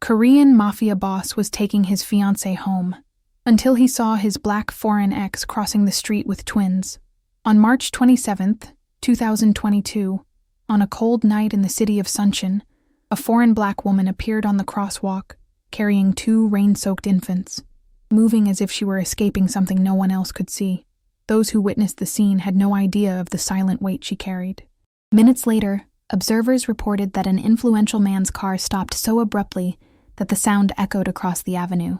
Korean Mafia boss was taking his fiancée home, until he saw his black foreign ex crossing the street with twins. On March 27, 2022, on a cold night in the city of Suncheon, a foreign black woman appeared on the crosswalk, carrying 2 rain-soaked infants, moving as if she were escaping something no one else could see. Those who witnessed the scene had no idea of the silent weight she carried. Minutes later, observers reported that an influential man's car stopped so abruptly that the sound echoed across the avenue,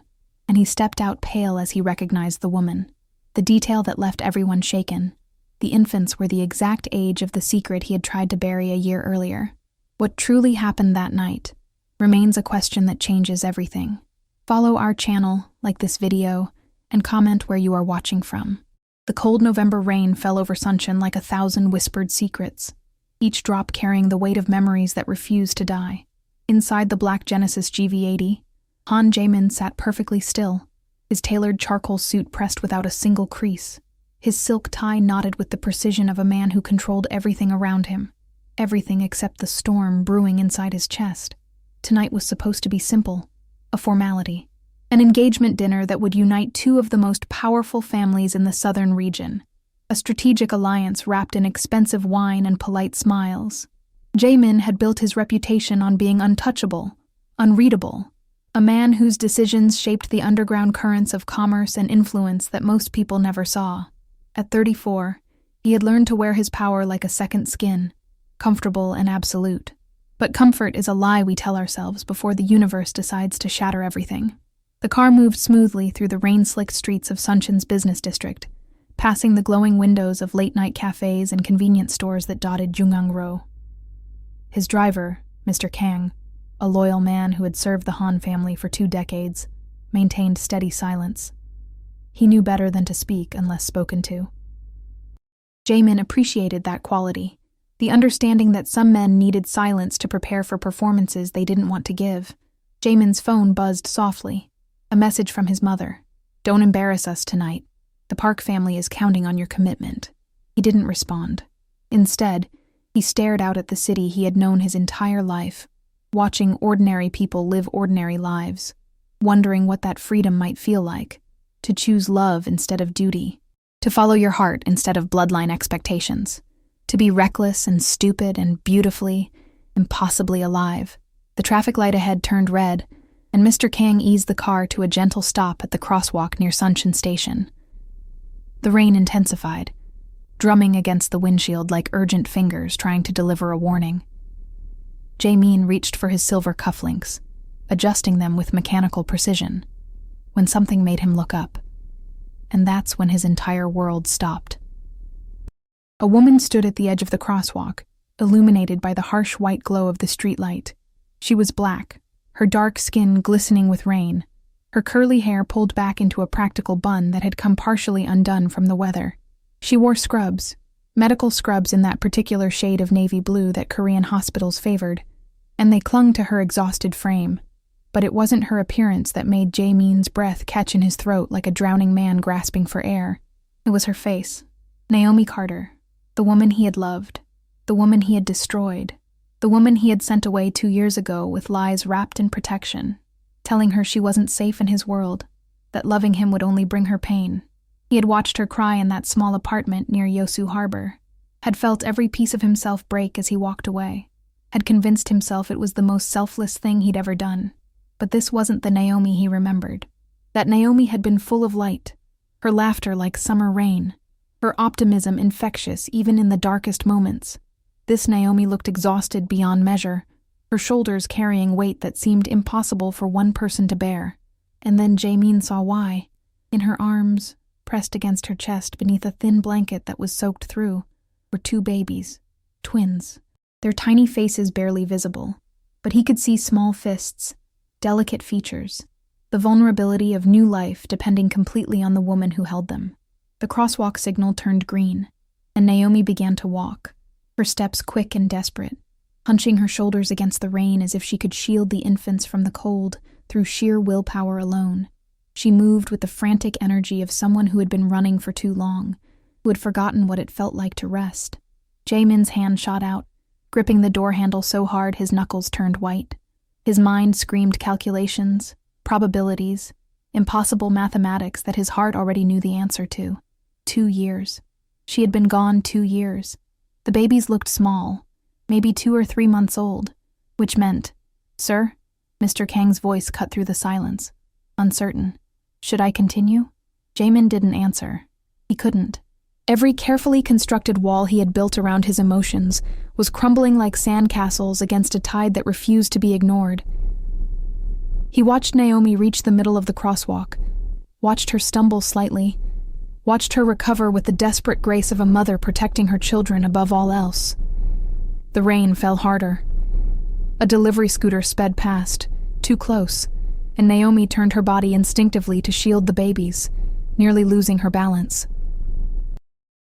and he stepped out pale as he recognized the woman. The detail that left everyone shaken: the infants were the exact age of the secret he had tried to bury a year earlier. What truly happened that night remains a question that changes everything. Follow our channel, like this video, and comment where you are watching from. The cold November rain fell over Suncheon like 1,000 whispered secrets, each drop carrying the weight of memories that refused to die. Inside the black Genesis GV80, Han Jae-min sat perfectly still, his tailored charcoal suit pressed without a single crease, his silk tie knotted with the precision of a man who controlled everything around him, everything except the storm brewing inside his chest. Tonight was supposed to be simple, a formality, an engagement dinner that would unite 2 of the most powerful families in the southern region, a strategic alliance wrapped in expensive wine and polite smiles. Jae-min had built his reputation on being untouchable, unreadable, a man whose decisions shaped the underground currents of commerce and influence that most people never saw. At 34, he had learned to wear his power like a second skin, comfortable and absolute. But comfort is a lie we tell ourselves before the universe decides to shatter everything. The car moved smoothly through the rain-slicked streets of Suncheon's business district, passing the glowing windows of late-night cafes and convenience stores that dotted Jungang-ro. His driver, Mr. Kang, a loyal man who had served the Han family for 2 decades, maintained steady silence. He knew better than to speak unless spoken to. Jae-min appreciated that quality, the understanding that some men needed silence to prepare for performances they didn't want to give. Jae-min's phone buzzed softly. A message from his mother. "Don't embarrass us tonight. The Park family is counting on your commitment." He didn't respond. Instead, he stared out at the city he had known his entire life, watching ordinary people live ordinary lives, wondering what that freedom might feel like, to choose love instead of duty, to follow your heart instead of bloodline expectations, to be reckless and stupid and beautifully, impossibly alive. The traffic light ahead turned red, and Mr. Kang eased the car to a gentle stop at the crosswalk near Suncheon Station. The rain intensified, drumming against the windshield like urgent fingers trying to deliver a warning. Jae-min reached for his silver cufflinks, adjusting them with mechanical precision, when something made him look up. And that's when his entire world stopped. A woman stood at the edge of the crosswalk, illuminated by the harsh white glow of the streetlight. She was black, her dark skin glistening with rain, her curly hair pulled back into a practical bun that had come partially undone from the weather. She wore scrubs, medical scrubs in that particular shade of navy blue that Korean hospitals favored, and they clung to her exhausted frame. But it wasn't her appearance that made Jae-min's breath catch in his throat like a drowning man grasping for air. It was her face. Naomi Carter, the woman he had loved, the woman he had destroyed, the woman he had sent away 2 years ago with lies wrapped in protection, telling her she wasn't safe in his world, that loving him would only bring her pain. He had watched her cry in that small apartment near Yosu Harbor, had felt every piece of himself break as he walked away, had convinced himself it was the most selfless thing he'd ever done. But this wasn't the Naomi he remembered. That Naomi had been full of light, her laughter like summer rain, her optimism infectious even in the darkest moments. This Naomi looked exhausted beyond measure, her shoulders carrying weight that seemed impossible for one person to bear. And then Jae-min saw why. In her arms, pressed against her chest beneath a thin blanket that was soaked through, were 2 babies, twins, their tiny faces barely visible. But he could see small fists, delicate features, the vulnerability of new life depending completely on the woman who held them. The crosswalk signal turned green, and Naomi began to walk, her steps quick and desperate, hunching her shoulders against the rain as if she could shield the infants from the cold through sheer willpower alone. She moved with the frantic energy of someone who had been running for too long, who had forgotten what it felt like to rest. Jae-min's hand shot out, gripping the door handle so hard his knuckles turned white. His mind screamed calculations, probabilities, impossible mathematics that his heart already knew the answer to. 2 years. She had been gone 2 years. The babies looked small, maybe 2 or 3 months old, which meant, "Sir?" Mr. Kang's voice cut through the silence, uncertain. "Should I continue?" Jaemin didn't answer. He couldn't. Every carefully constructed wall he had built around his emotions was crumbling like sandcastles against a tide that refused to be ignored. He watched Naomi reach the middle of the crosswalk, watched her stumble slightly, watched her recover with the desperate grace of a mother protecting her children above all else. The rain fell harder. A delivery scooter sped past, too close, and Naomi turned her body instinctively to shield the babies, nearly losing her balance.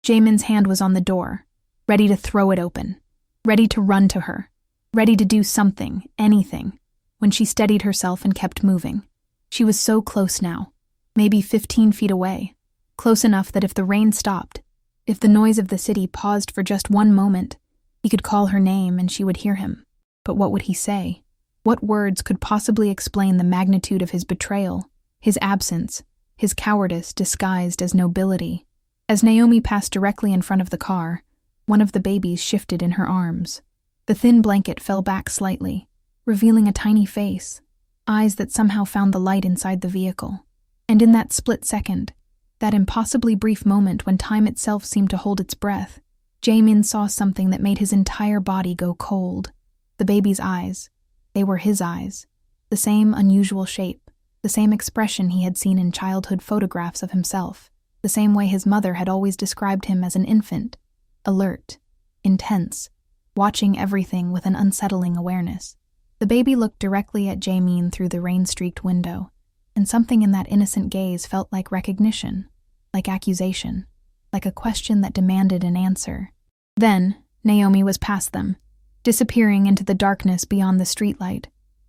Jaemin's hand was on the door, ready to throw it open, ready to run to her, ready to do something, anything, when she steadied herself and kept moving. She was so close now, maybe 15 feet away, close enough that if the rain stopped, if the noise of the city paused for just one moment, he could call her name and she would hear him. But what would he say? What words could possibly explain the magnitude of his betrayal, his absence, his cowardice disguised as nobility? As Naomi passed directly in front of the car, one of the babies shifted in her arms. The thin blanket fell back slightly, revealing a tiny face, eyes that somehow found the light inside the vehicle. And in that split second, that impossibly brief moment when time itself seemed to hold its breath, Jaemin saw something that made his entire body go cold. The baby's eyes. They were his eyes. The same unusual shape, the same expression he had seen in childhood photographs of himself, the same way his mother had always described him as an infant, alert, intense, watching everything with an unsettling awareness. The baby looked directly at Jaemin through the rain-streaked window, and something in that innocent gaze felt like recognition, like accusation, like a question that demanded an answer. Then, Naomi was past them, disappearing into the darkness beyond the streetlight,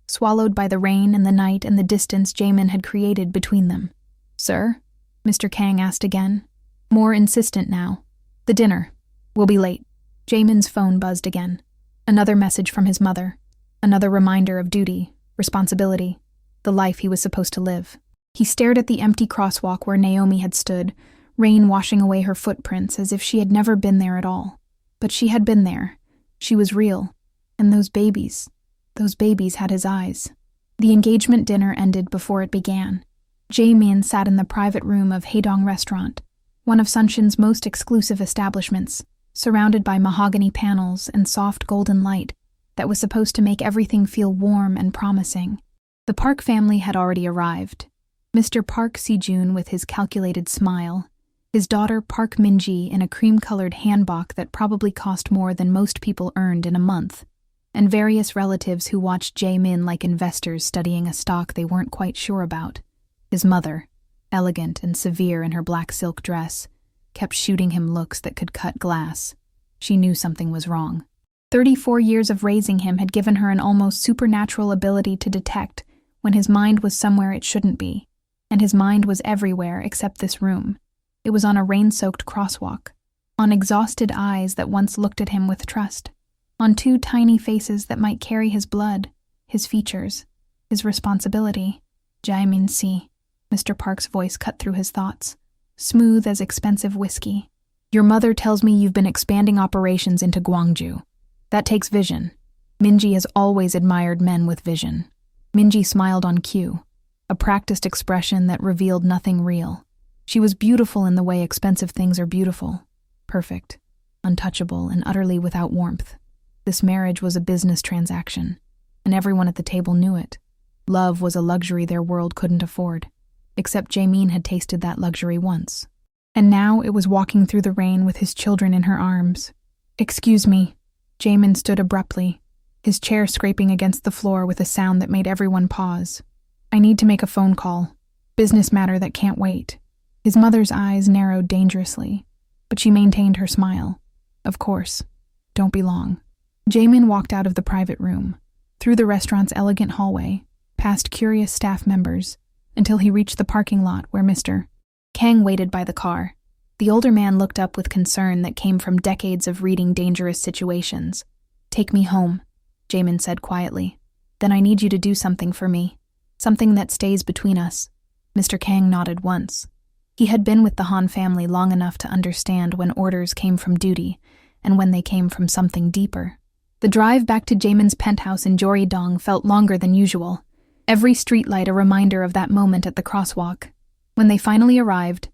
swallowed by the rain and the night and the distance Jaemin had created between them. "Sir?" Mr. Kang asked again, more insistent now. "The dinner. We'll be late." Jaemin's phone buzzed again. Another message from his mother. Another reminder of duty, responsibility, the life he was supposed to live. He stared at the empty crosswalk where Naomi had stood, rain washing away her footprints as if she had never been there at all. But she had been there. She was real. And those babies had his eyes. The engagement dinner ended before it began. Jaemin sat in the private room of Haedong Restaurant, one of Sunshin's most exclusive establishments, surrounded by mahogany panels and soft golden light that was supposed to make everything feel warm and promising. The Park family had already arrived. Mr. Park Si-joon with his calculated smile, his daughter Park Min-ji in a cream-colored hanbok that probably cost more than most people earned in a month, and various relatives who watched Jaemin like investors studying a stock they weren't quite sure about. His mother, elegant and severe in her black silk dress, kept shooting him looks that could cut glass. She knew something was wrong. 34 years of raising him had given her an almost supernatural ability to detect when his mind was somewhere it shouldn't be, and his mind was everywhere except this room. It was on a rain-soaked crosswalk, on exhausted eyes that once looked at him with trust, on 2 tiny faces that might carry his blood, his features, his responsibility. "Jaemin Si," Mr. Park's voice cut through his thoughts, smooth as expensive whiskey. "Your mother tells me you've been expanding operations into Gwangju. That takes vision. Minji has always admired men with vision." Minji smiled on cue, a practiced expression that revealed nothing real. She was beautiful in the way expensive things are beautiful. Perfect, untouchable, and utterly without warmth. This marriage was a business transaction, and everyone at the table knew it. Love was a luxury their world couldn't afford, except Jaemin had tasted that luxury once. And now it was walking through the rain with his children in her arms. "Excuse me." Jaemin stood abruptly, his chair scraping against the floor with a sound that made everyone pause. "I need to make a phone call. Business matter that can't wait." His mother's eyes narrowed dangerously, but she maintained her smile. "Of course. Don't be long." Jaemin walked out of the private room, through the restaurant's elegant hallway, past curious staff members, until he reached the parking lot where Mr. Kang waited by the car. The older man looked up with concern that came from decades of reading dangerous situations. "Take me home," Jaemin said quietly. Then I need you to do something for me. Something that stays between us. Mr. Kang nodded once. He had been with the Han family long enough to understand when orders came from duty and when they came from something deeper. The drive back to Jaemin's penthouse in Joridong felt longer than usual, every streetlight a reminder of that moment at the crosswalk. When they finally arrived,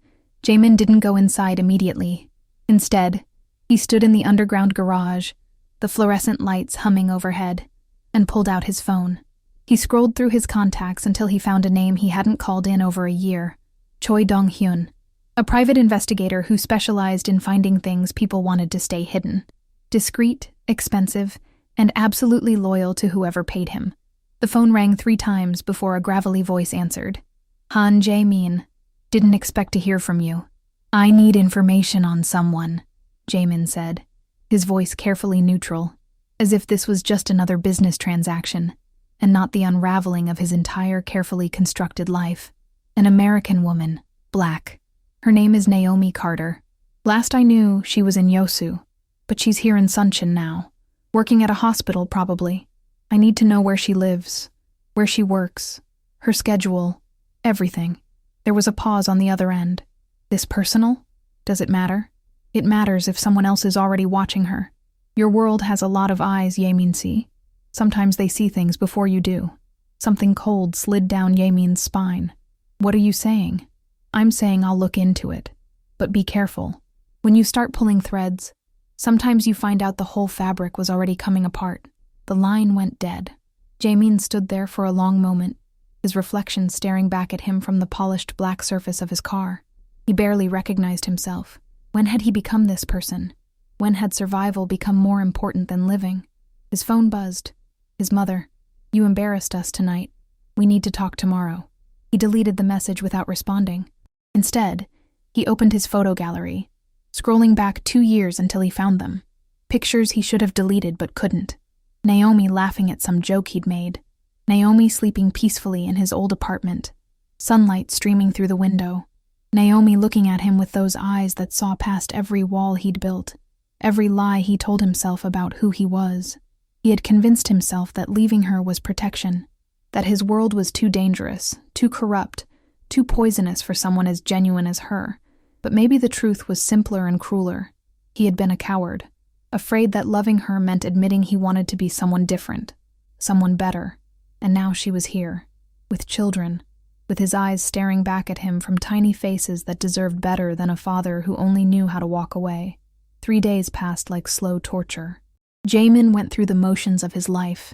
Jaemin didn't go inside immediately. Instead, he stood in the underground garage, the fluorescent lights humming overhead, and pulled out his phone. He scrolled through his contacts until he found a name he hadn't called in over a year, Choi Dong-hyun, a private investigator who specialized in finding things people wanted to stay hidden. Discreet, expensive, and absolutely loyal to whoever paid him. The phone rang 3 times before a gravelly voice answered. Han Jae-min, didn't expect to hear from you. I need information on someone, Jaemin said, his voice carefully neutral, as if this was just another business transaction, and not the unraveling of his entire carefully constructed life. An American woman, black. Her name is Naomi Carter. Last I knew, she was in Yosu, but she's here in Suncheon now, working at a hospital probably. I need to know where she lives, where she works, her schedule, everything. There was a pause on the other end. This personal? Does it matter? It matters if someone else is already watching her. Your world has a lot of eyes, Jaemin-si. Sometimes they see things before you do. Something cold slid down Jaemin's spine. What are you saying? I'm saying I'll look into it. But be careful. When you start pulling threads, sometimes you find out the whole fabric was already coming apart. The line went dead. Jaemin stood there for a long moment, his reflection staring back at him from the polished black surface of his car. He barely recognized himself. When had he become this person? When had survival become more important than living? His phone buzzed. His mother. You embarrassed us tonight. We need to talk tomorrow. He deleted the message without responding. Instead, he opened his photo gallery, scrolling back 2 years until he found them. Pictures he should have deleted but couldn't. Naomi laughing at some joke he'd made. Naomi sleeping peacefully in his old apartment. Sunlight streaming through the window. Naomi looking at him with those eyes that saw past every wall he'd built, every lie he told himself about who he was. He had convinced himself that leaving her was protection, that his world was too dangerous, too corrupt, too poisonous for someone as genuine as her. But maybe the truth was simpler and crueler. He had been a coward, afraid that loving her meant admitting he wanted to be someone different, someone better. And now she was here, with children, with his eyes staring back at him from tiny faces that deserved better than a father who only knew how to walk away. 3 days passed like slow torture. Jaemin went through the motions of his life,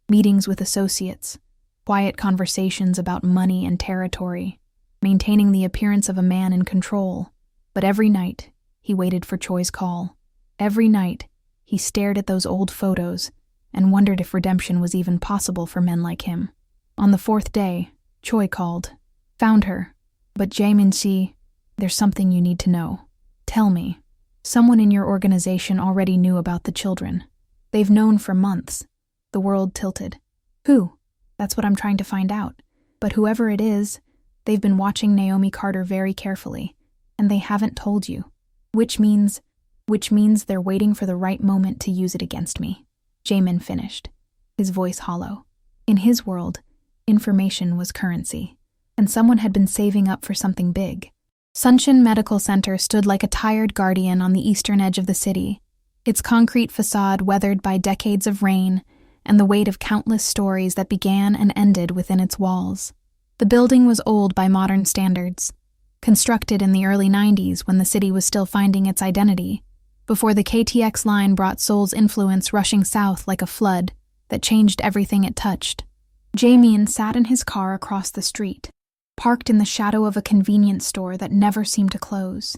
meetings with associates, quiet conversations about money and territory, maintaining the appearance of a man in control. But every night, he waited for Choi's call. Every night, he stared at those old photos and wondered if redemption was even possible for men like him. On the 4th day, Choi called. Found her. But Jaemin-si, there's something you need to know. Tell me. Someone in your organization already knew about the children. They've known for months. The world tilted. Who? That's what I'm trying to find out. But whoever it is, they've been watching Naomi Carter very carefully, and they haven't told you. Which means they're waiting for the right moment to use it against me. Jaemin finished, his voice hollow. In his world, information was currency, and someone had been saving up for something big. Suncheon Medical Center stood like a tired guardian on the eastern edge of the city, its concrete facade weathered by decades of rain and the weight of countless stories that began and ended within its walls. The building was old by modern standards, constructed in the early 90s when the city was still finding its identity, before the KTX line brought Seoul's influence rushing south like a flood that changed everything it touched. Jaemin sat in his car across the street, parked in the shadow of a convenience store that never seemed to close.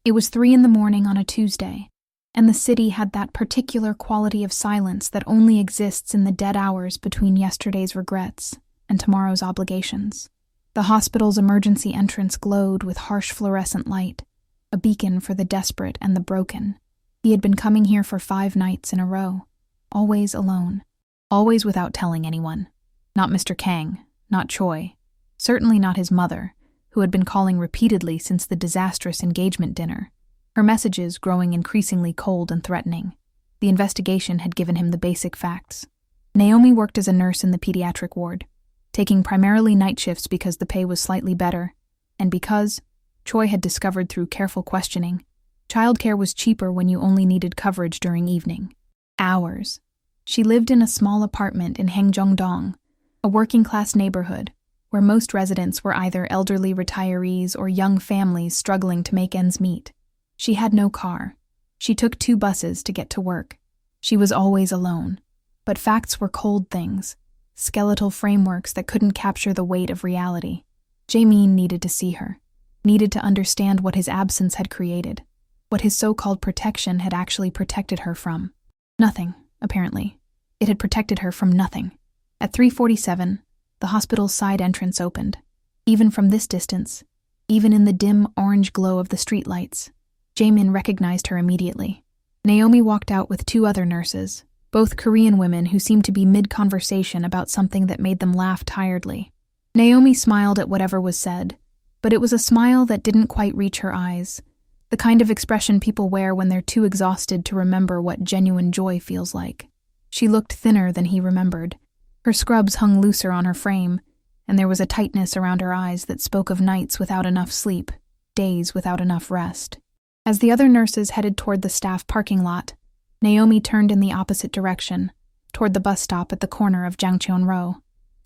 It was 3 a.m. on a Tuesday, and the city had that particular quality of silence that only exists in the dead hours between yesterday's regrets and tomorrow's obligations. The hospital's emergency entrance glowed with harsh fluorescent light, a beacon for the desperate and the broken. He had been coming here for 5 nights in a row, always alone, always without telling anyone. Not Mr. Kang, not Choi, certainly not his mother, who had been calling repeatedly since the disastrous engagement dinner, her messages growing increasingly cold and threatening. The investigation had given him the basic facts. Naomi worked as a nurse in the pediatric ward, taking primarily night shifts because the pay was slightly better, and because, Choi had discovered through careful questioning, childcare was cheaper when you only needed coverage during evening hours. She lived in a small apartment in Hangjeongdong, a working-class neighborhood where most residents were either elderly retirees or young families struggling to make ends meet. She had no car. She took 2 buses to get to work. She was always alone. But facts were cold things, skeletal frameworks that couldn't capture the weight of reality. Jae-min needed to see her, needed to understand what his absence had created, what his so-called protection had actually protected her from. Nothing, apparently. It had protected her from nothing. At 3:47, the hospital's side entrance opened. Even from this distance, even in the dim orange glow of the streetlights, Jae-min recognized her immediately. Naomi walked out with 2 other nurses, both Korean women who seemed to be mid-conversation about something that made them laugh tiredly. Naomi smiled at whatever was said, but it was a smile that didn't quite reach her eyes, the kind of expression people wear when they're too exhausted to remember what genuine joy feels like. She looked thinner than he remembered. Her scrubs hung looser on her frame, and there was a tightness around her eyes that spoke of nights without enough sleep, days without enough rest. As the other nurses headed toward the staff parking lot, Naomi turned in the opposite direction, toward the bus stop at the corner of Jangcheon-ro.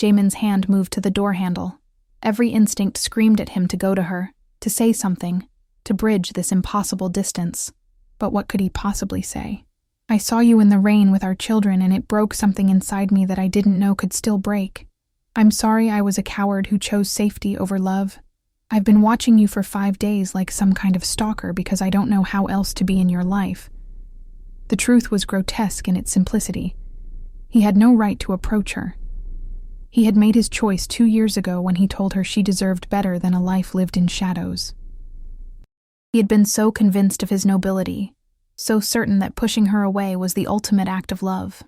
Jaemin's hand moved to the door handle. Every instinct screamed at him to go to her, to say something, to bridge this impossible distance. But what could he possibly say? I saw you in the rain with our children, and it broke something inside me that I didn't know could still break. I'm sorry I was a coward who chose safety over love. I've been watching you for 5 days like some kind of stalker because I don't know how else to be in your life. The truth was grotesque in its simplicity. He had no right to approach her. He had made his choice 2 years ago when he told her she deserved better than a life lived in shadows. He had been so convinced of his nobility, so certain that pushing her away was the ultimate act of love.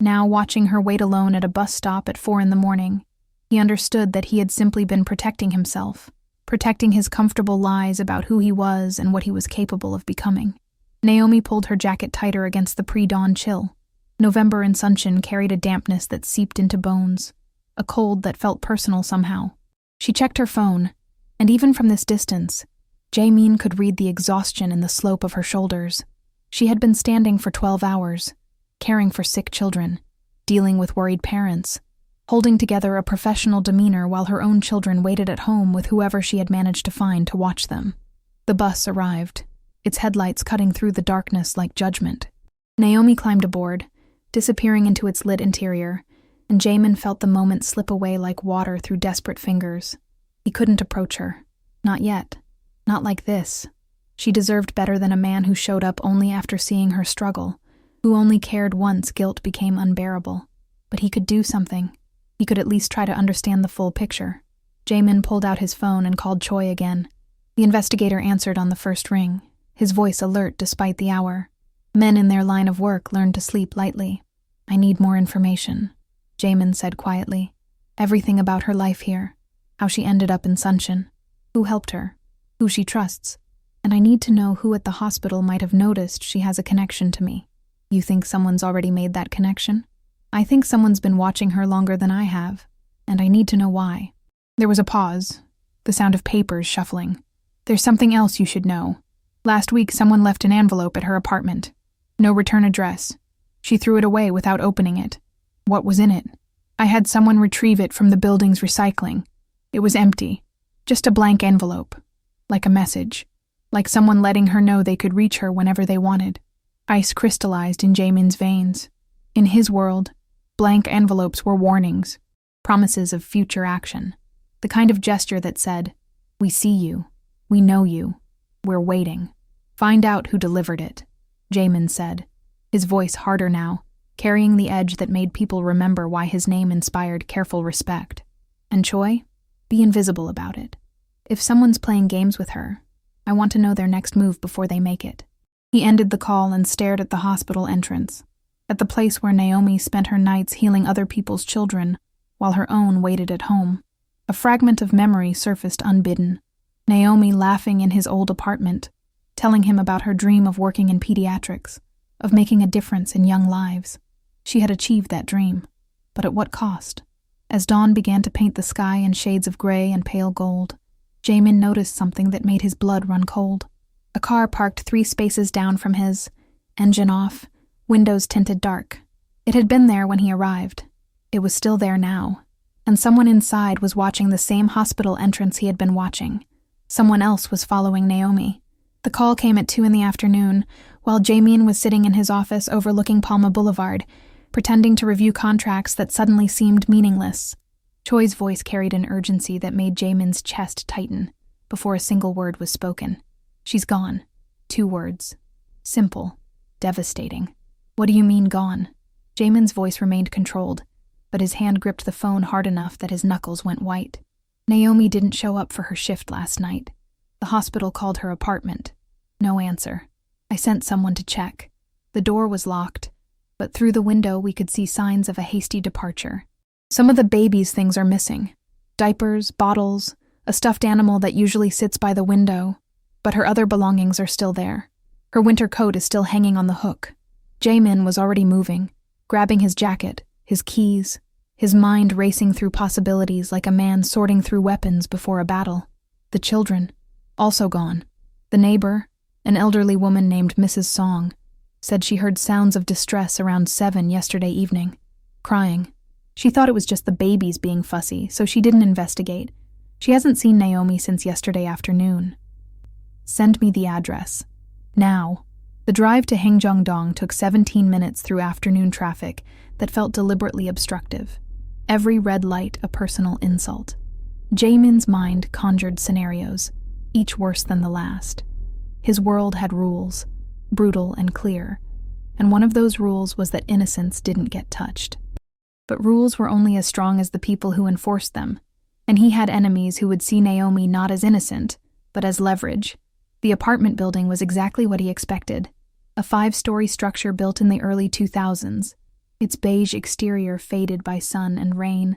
Now, watching her wait alone at a bus stop at 4 a.m, he understood that he had simply been protecting himself, protecting his comfortable lies about who he was and what he was capable of becoming. Naomi pulled her jacket tighter against the pre-dawn chill. November in Suncheon carried a dampness that seeped into bones, a cold that felt personal somehow. She checked her phone, and even from this distance, Jae-min could read the exhaustion in the slope of her shoulders. She had been standing for 12 hours, caring for sick children, dealing with worried parents, holding together a professional demeanor while her own children waited at home with whoever she had managed to find to watch them. The bus arrived, its headlights cutting through the darkness like judgment. Naomi climbed aboard, disappearing into its lit interior, and Jae-min felt the moment slip away like water through desperate fingers. He couldn't approach her. Not yet. Not like this. She deserved better than a man who showed up only after seeing her struggle, who only cared once guilt became unbearable. But he could do something. He could at least try to understand the full picture. Jae-min pulled out his phone and called Choi again. The investigator answered on the first ring, his voice alert despite the hour. Men in their line of work learned to sleep lightly. I need more information, Jae-min said quietly. Everything about her life here, how she ended up in Suncheon, who helped her, who she trusts, and I need to know who at the hospital might have noticed she has a connection to me. You think someone's already made that connection? I think someone's been watching her longer than I have, and I need to know why. There was a pause, the sound of papers shuffling. There's something else you should know. Last week someone left an envelope at her apartment. No return address. She threw it away without opening it. What was in it? I had someone retrieve it from the building's recycling. It was empty. Just a blank envelope. Like a message. Like someone letting her know they could reach her whenever they wanted. Ice crystallized in Jaemin's veins. In his world, blank envelopes were warnings. Promises of future action. The kind of gesture that said, we see you. We know you. We're waiting. Find out who delivered it, Jae-min said, his voice harder now, carrying the edge that made people remember why his name inspired careful respect. And Choi? Be invisible about it. If someone's playing games with her, I want to know their next move before they make it. He ended the call and stared at the hospital entrance, at the place where Naomi spent her nights healing other people's children, while her own waited at home. A fragment of memory surfaced unbidden. Naomi laughing in his old apartment, telling him about her dream of working in pediatrics, of making a difference in young lives. She had achieved that dream. But at what cost? As dawn began to paint the sky in shades of gray and pale gold, Jamin noticed something that made his blood run cold. A car parked 3 spaces down from his, engine off, windows tinted dark. It had been there when he arrived. It was still there now, and someone inside was watching the same hospital entrance he had been watching. Someone else was following Naomi. The call came at 2 in the afternoon, while Jamin was sitting in his office overlooking Palma Boulevard, pretending to review contracts that suddenly seemed meaningless. Choi's voice carried an urgency that made Jamin's chest tighten before a single word was spoken. "She's gone." 2 words. Simple. Devastating. "What do you mean gone?" Jamin's voice remained controlled, but his hand gripped the phone hard enough that his knuckles went white. Naomi didn't show up for her shift last night. The hospital called her apartment. No answer. I sent someone to check. The door was locked, but through the window we could see signs of a hasty departure. Some of the baby's things are missing. Diapers, bottles, a stuffed animal that usually sits by the window, but her other belongings are still there. Her winter coat is still hanging on the hook. Jamin was already moving, grabbing his jacket, his keys, his mind racing through possibilities like a man sorting through weapons before a battle. The children, also gone. The neighbor, an elderly woman named Mrs. Song, said she heard sounds of distress around 7 yesterday evening. Crying. She thought it was just the babies being fussy, so she didn't investigate. She hasn't seen Naomi since yesterday afternoon. Send me the address. Now. The drive to Hengjeongdong took 17 minutes through afternoon traffic that felt deliberately obstructive. Every red light a personal insult. Jamin's mind conjured scenarios, each worse than the last. His world had rules, brutal and clear, and one of those rules was that innocence didn't get touched. But rules were only as strong as the people who enforced them, and he had enemies who would see Naomi not as innocent, but as leverage. The apartment building was exactly what he expected. A 5-story structure built in the early 2000s, its beige exterior faded by sun and rain,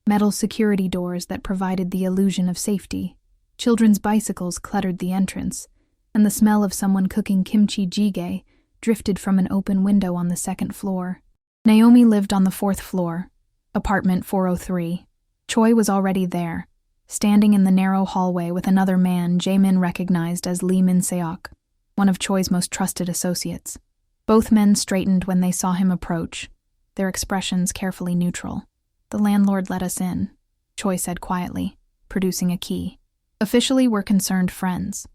metal security doors that provided the illusion of safety. Children's bicycles cluttered the entrance, and the smell of someone cooking kimchi jjigae drifted from an open window on the 2nd floor. Naomi lived on the 4th floor, apartment 403. Choi was already there, standing in the narrow hallway with another man Jamin recognized as Lee Min-seok, one of Choi's most trusted associates. Both men straightened when they saw him approach, their expressions carefully neutral. "The landlord let us in," Choi said quietly, producing a key. "Officially, we're concerned friends.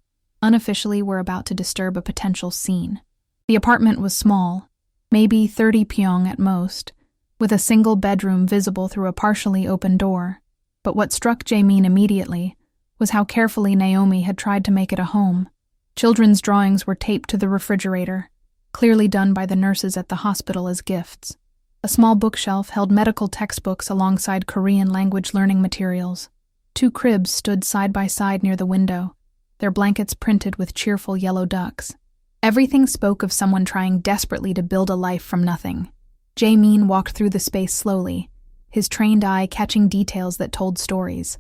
Unofficially, we're about to disturb a potential scene." The apartment was small, maybe 30 pyong at most, with a single bedroom visible through a partially open door. But what struck Jamin immediately was how carefully Naomi had tried to make it a home. Children's drawings were taped to the refrigerator, clearly done by the nurses at the hospital as gifts. A small bookshelf held medical textbooks alongside Korean language learning materials. 2 cribs stood side by side near the window, their blankets printed with cheerful yellow ducks. Everything spoke of someone trying desperately to build a life from nothing. Jamin walked through the space slowly, his trained eye catching details that told stories.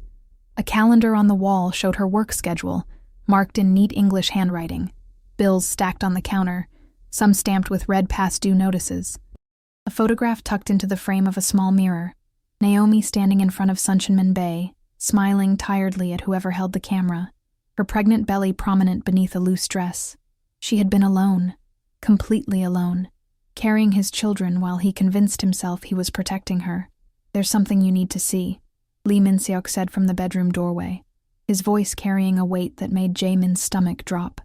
A calendar on the wall showed her work schedule, marked in neat English handwriting. Bills stacked on the counter, some stamped with red past due notices. A photograph tucked into the frame of a small mirror. Naomi standing in front of Suncheonmin Bay, smiling tiredly at whoever held the camera, her pregnant belly prominent beneath a loose dress. She had been alone, completely alone, carrying his children while he convinced himself he was protecting her. "There's something you need to see," Lee Min-seok said from the bedroom doorway, his voice carrying a weight that made Jamin's stomach drop.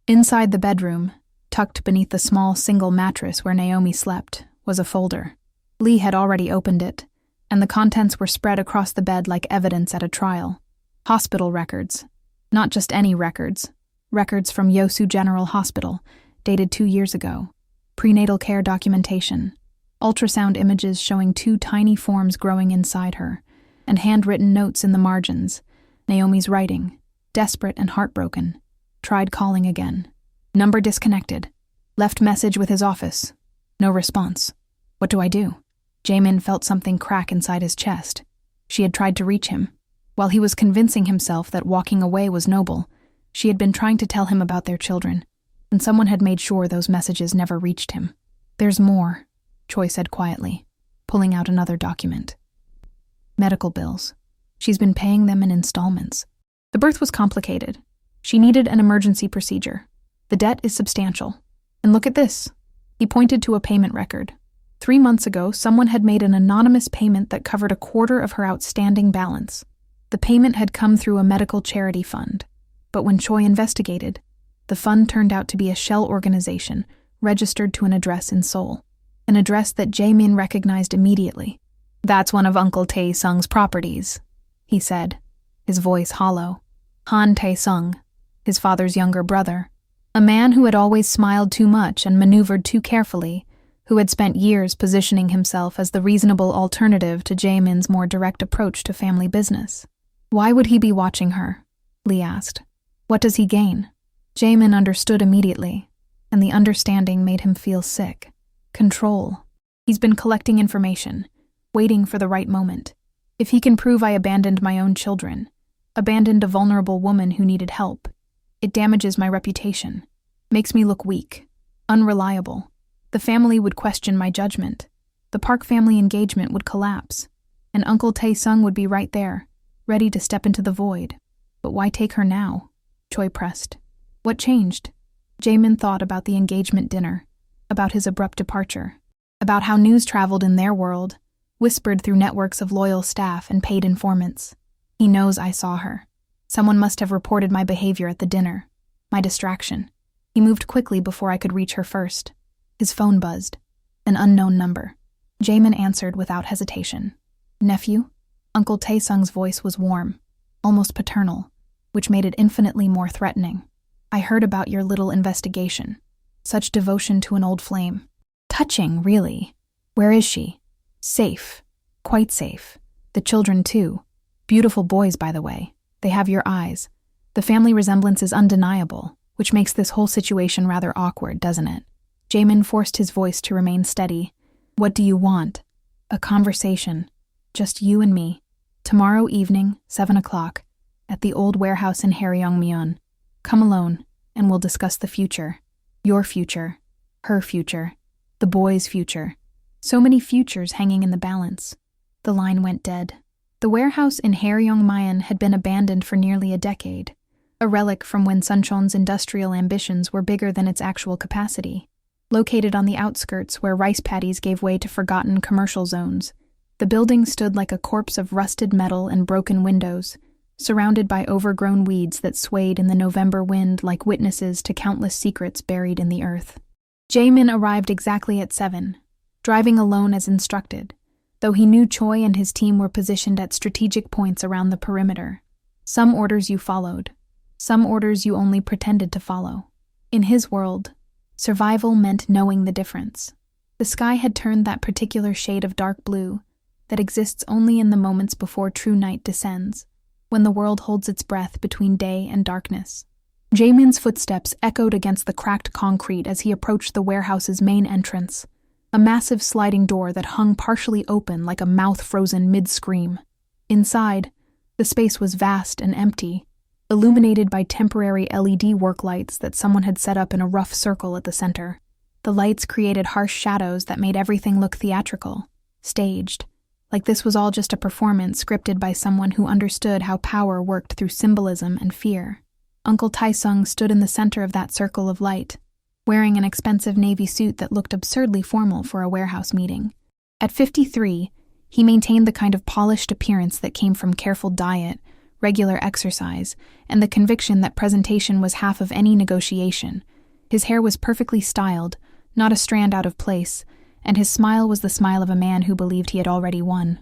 Inside the bedroom, tucked beneath the small single mattress where Naomi slept, was a folder. Lee had already opened it, and the contents were spread across the bed like evidence at a trial. Hospital records. Not just any records. Records from Yosu General Hospital, dated 2 years ago. Prenatal care documentation. Ultrasound images showing 2 tiny forms growing inside her, and handwritten notes in the margins. Naomi's writing, desperate and heartbroken. Tried calling again. Number disconnected. Left message with his office. No response. What do I do? Jamin felt something crack inside his chest. She had tried to reach him. While he was convincing himself that walking away was noble, she had been trying to tell him about their children, and someone had made sure those messages never reached him. "There's more," Choi said quietly. pulling out another document. Medical bills. She's been paying them in installments. The birth was complicated. She needed an emergency procedure. The debt is substantial. And look at this. He pointed to a payment record. 3 months ago, someone had made an anonymous payment that covered a quarter of her outstanding balance. The payment had come through a medical charity fund. But when Choi investigated, the fund turned out to be a shell organization registered to an address in Seoul, an address that Jae-min recognized immediately. "That's one of Uncle Tae-sung's properties," he said, his voice hollow. Han Tae-sung, his father's younger brother, a man who had always smiled too much and maneuvered too carefully, who had spent years positioning himself as the reasonable alternative to Jae-min's more direct approach to family business. "Why would he be watching her?" Lee asked. "What does he gain?" Jae-min understood immediately, and the understanding made him feel sick. Control. He's been collecting information, waiting for the right moment. If he can prove I abandoned my own children, abandoned a vulnerable woman who needed help, it damages my reputation, makes me look weak, unreliable. The family would question my judgment. The Park family engagement would collapse, and Uncle Tae-sung would be right there, ready to step into the void. But why take her now? Choi pressed. What changed? Jae-min thought about the engagement dinner, about his abrupt departure, about how news traveled in their world, whispered through networks of loyal staff and paid informants. He knows I saw her. Someone must have reported my behavior at the dinner, my distraction. He moved quickly before I could reach her first. His phone buzzed. An unknown number. Jae-min answered without hesitation. "Nephew?" Uncle Tae-sung's voice was warm, almost paternal, which made it infinitely more threatening. "I heard about your little investigation. Such devotion to an old flame. Touching, really. Where is she?" "Safe. Quite safe. The children, too. Beautiful boys, by the way. They have your eyes. The family resemblance is undeniable, which makes this whole situation rather awkward, doesn't it?" Jae-min forced his voice to remain steady. "What do you want?" "A conversation. Just you and me. Tomorrow evening, 7 o'clock, at the old warehouse in Haryongmyeon. Come alone, and we'll discuss the future. Your future. Her future. The boy's future. So many futures hanging in the balance." The line went dead. The warehouse in Haryongmyeon had been abandoned for nearly a decade, a relic from when Suncheon's industrial ambitions were bigger than its actual capacity. Located on the outskirts where rice paddies gave way to forgotten commercial zones, the building stood like a corpse of rusted metal and broken windows, surrounded by overgrown weeds that swayed in the November wind like witnesses to countless secrets buried in the earth. Jae-min arrived exactly at 7, driving alone as instructed, though he knew Choi and his team were positioned at strategic points around the perimeter. Some orders you followed, some orders you only pretended to follow. In his world, survival meant knowing the difference. The sky had turned that particular shade of dark blue that exists only in the moments before true night descends, when the world holds its breath between day and darkness. Jae-min's footsteps echoed against the cracked concrete as he approached the warehouse's main entrance, a massive sliding door that hung partially open like a mouth frozen mid-scream. Inside, the space was vast and empty, illuminated by temporary LED work lights that someone had set up in a rough circle at the center. The lights created harsh shadows that made everything look theatrical, staged, like this was all just a performance scripted by someone who understood how power worked through symbolism and fear. Uncle Tae-sung stood in the center of that circle of light, wearing an expensive navy suit that looked absurdly formal for a warehouse meeting. At 53, he maintained the kind of polished appearance that came from careful diet, regular exercise, and the conviction that presentation was half of any negotiation. His hair was perfectly styled, not a strand out of place, and his smile was the smile of a man who believed he had already won.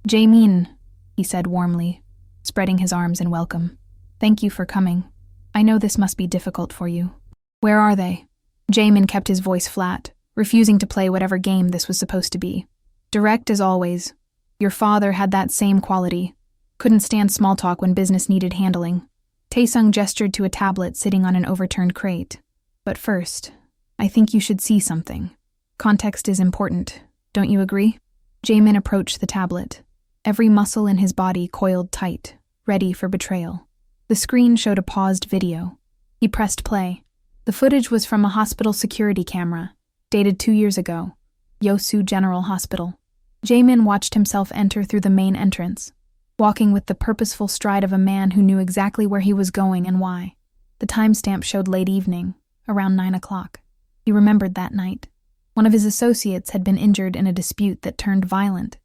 "Jae-min," he said warmly, spreading his arms in welcome. "Thank you for coming. I know this must be difficult for you." "Where are they?" Jae-min kept his voice flat, refusing to play whatever game this was supposed to be. "Direct as always. Your father had that same quality. Couldn't stand small talk when business needed handling." Tae-sung gestured to a tablet sitting on an overturned crate. "But first, I think you should see something. Context is important, don't you agree?" Jae-min approached the tablet, every muscle in his body coiled tight, ready for betrayal. The screen showed a paused video. He pressed play. The footage was from a hospital security camera, dated 2 years ago, Yosu General Hospital. Jaemin watched himself enter through the main entrance, walking with the purposeful stride of a man who knew exactly where he was going and why. The timestamp showed late evening, around 9 o'clock. He remembered that night. One of his associates had been injured in a dispute that turned violent.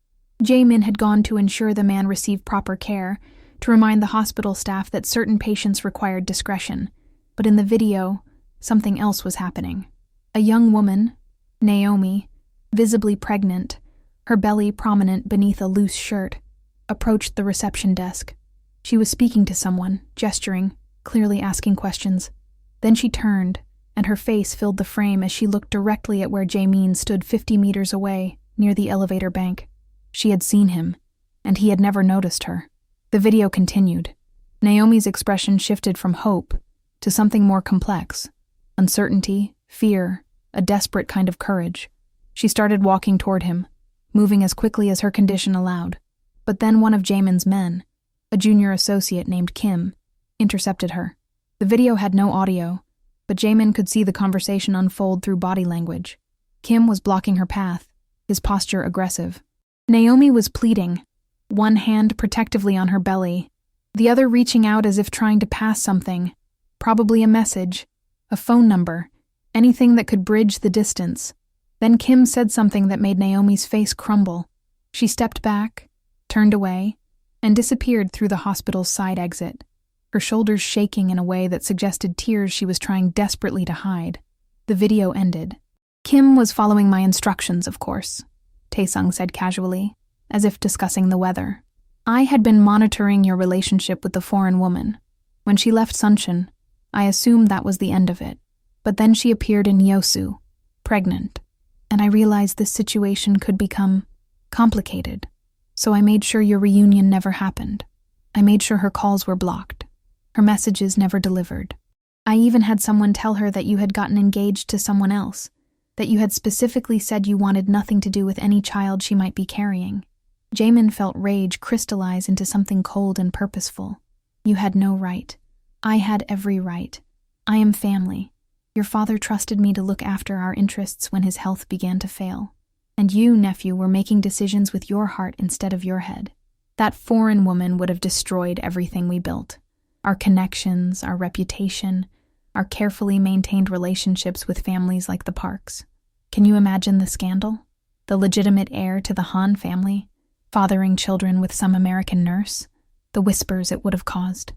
Jaemin had gone to ensure the man received proper care, to remind the hospital staff that certain patients required discretion. But in the video, something else was happening. A young woman, Naomi, visibly pregnant, her belly prominent beneath a loose shirt, approached the reception desk. She was speaking to someone, gesturing, clearly asking questions. Then she turned, and her face filled the frame as she looked directly at where Jaemin stood 50 meters away, near the elevator bank. She had seen him, and he had never noticed her. The video continued. Naomi's expression shifted from hope to something more complex. Uncertainty, fear, a desperate kind of courage. She started walking toward him, moving as quickly as her condition allowed. But then one of Jaemin's men, a junior associate named Kim, intercepted her. The video had no audio, but Jaemin could see the conversation unfold through body language. Kim was blocking her path, his posture aggressive. Naomi was pleading, one hand protectively on her belly, the other reaching out as if trying to pass something, probably a message, a phone number, anything that could bridge the distance. Then Kim said something that made Naomi's face crumble. She stepped back, turned away, and disappeared through the hospital's side exit, her shoulders shaking in a way that suggested tears she was trying desperately to hide. The video ended. Kim was following my instructions, of course, Taesung said casually, as if discussing the weather. I had been monitoring your relationship with the foreign woman. When she left Sunshin, I assumed that was the end of it. But then she appeared in Yosu, pregnant, and I realized this situation could become complicated. So I made sure your reunion never happened. I made sure her calls were blocked, her messages never delivered. I even had someone tell her that you had gotten engaged to someone else, that you had specifically said you wanted nothing to do with any child she might be carrying. Jaemin felt rage crystallize into something cold and purposeful. You had no right. I had every right. I am family. Your father trusted me to look after our interests when his health began to fail. And you, nephew, were making decisions with your heart instead of your head. That foreign woman would have destroyed everything we built. Our connections, our reputation, our carefully maintained relationships with families like the Parks. Can you imagine the scandal? The legitimate heir to the Han family, fathering children with some American nurse? The whispers it would have caused.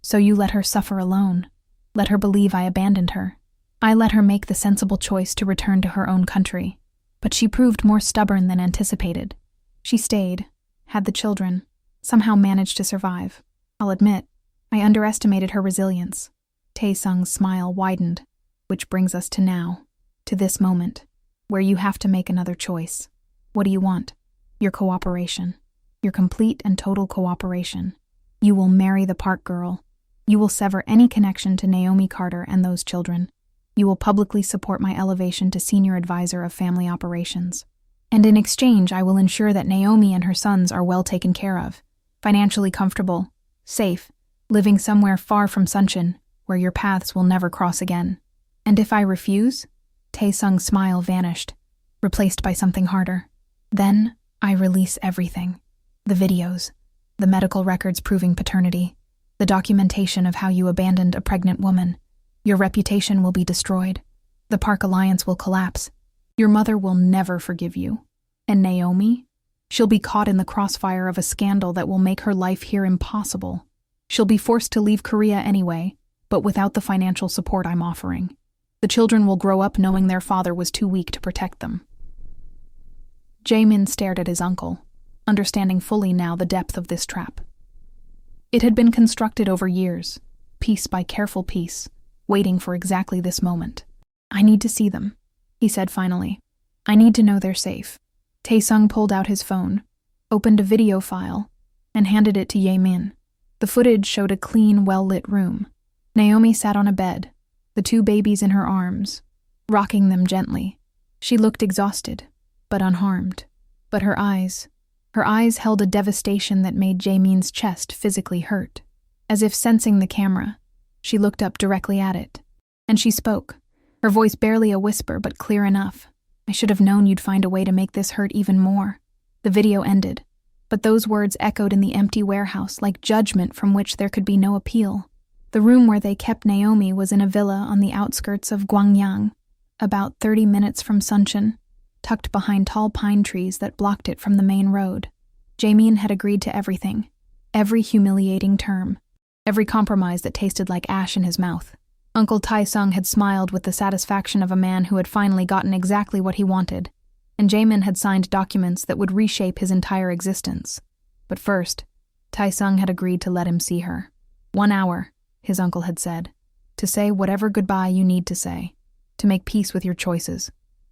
So you let her suffer alone. Let her believe I abandoned her. I let her make the sensible choice to return to her own country. But she proved more stubborn than anticipated. She stayed, had the children, somehow managed to survive. I'll admit, I underestimated her resilience. Taesung's smile widened, which brings us to now, to this moment, where you have to make another choice. What do you want? Your cooperation. Your complete and total cooperation. You will marry the Park girl. You will sever any connection to Naomi Carter and those children. You will publicly support my elevation to senior advisor of family operations. And in exchange, I will ensure that Naomi and her sons are well taken care of, financially comfortable, safe, living somewhere far from Sunshin, where your paths will never cross again. And if I refuse? Taesung's smile vanished, replaced by something harder. Then I release everything. The videos, the medical records proving paternity, the documentation of how you abandoned a pregnant woman. Your reputation will be destroyed. The Park Alliance will collapse. Your mother will never forgive you. And Naomi? She'll be caught in the crossfire of a scandal that will make her life here impossible. She'll be forced to leave Korea anyway, but without the financial support I'm offering. The children will grow up knowing their father was too weak to protect them. Jaemin stared at his uncle, understanding fully now the depth of this trap. It had been constructed over years, piece by careful piece, waiting for exactly this moment. I need to see them, he said finally. I need to know they're safe. Taesung pulled out his phone, opened a video file, and handed it to Jaemin. The footage showed a clean, well-lit room. Naomi sat on a bed, the two babies in her arms, rocking them gently. She looked exhausted, but unharmed. But her eyes held a devastation that made Jaemin's chest physically hurt. As if sensing the camera, she looked up directly at it. And she spoke, her voice barely a whisper but clear enough. I should have known you'd find a way to make this hurt even more. The video ended, but those words echoed in the empty warehouse like judgment from which there could be no appeal. The room where they kept Naomi was in a villa on the outskirts of Gwangyang, about 30 minutes from Suncheon, tucked behind tall pine trees that blocked it from the main road. Jaemin had agreed to everything, every humiliating term, every compromise that tasted like ash in his mouth. Uncle Tae-sung had smiled with the satisfaction of a man who had finally gotten exactly what he wanted, and Jaemin had signed documents that would reshape his entire existence. But first, Tae-sung had agreed to let him see her. 1 hour, his uncle had said, to say whatever goodbye you need to say, to make peace with your choices.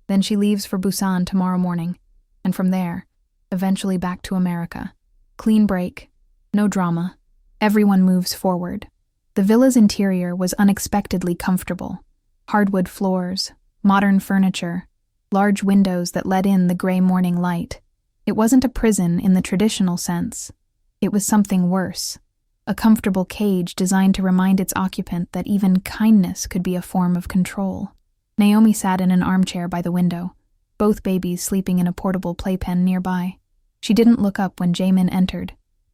Then she leaves for Busan tomorrow morning, and from there, eventually back to America. Clean break, no drama. Everyone moves forward. The villa's interior was unexpectedly comfortable. Hardwood floors, modern furniture, large windows that let in the gray morning light. It wasn't a prison in the traditional sense. It was something worse. A comfortable cage designed to remind its occupant that even kindness could be a form of control. Naomi sat in an armchair by the window, both babies sleeping in a portable playpen nearby. She didn't look up when Jaemin entered,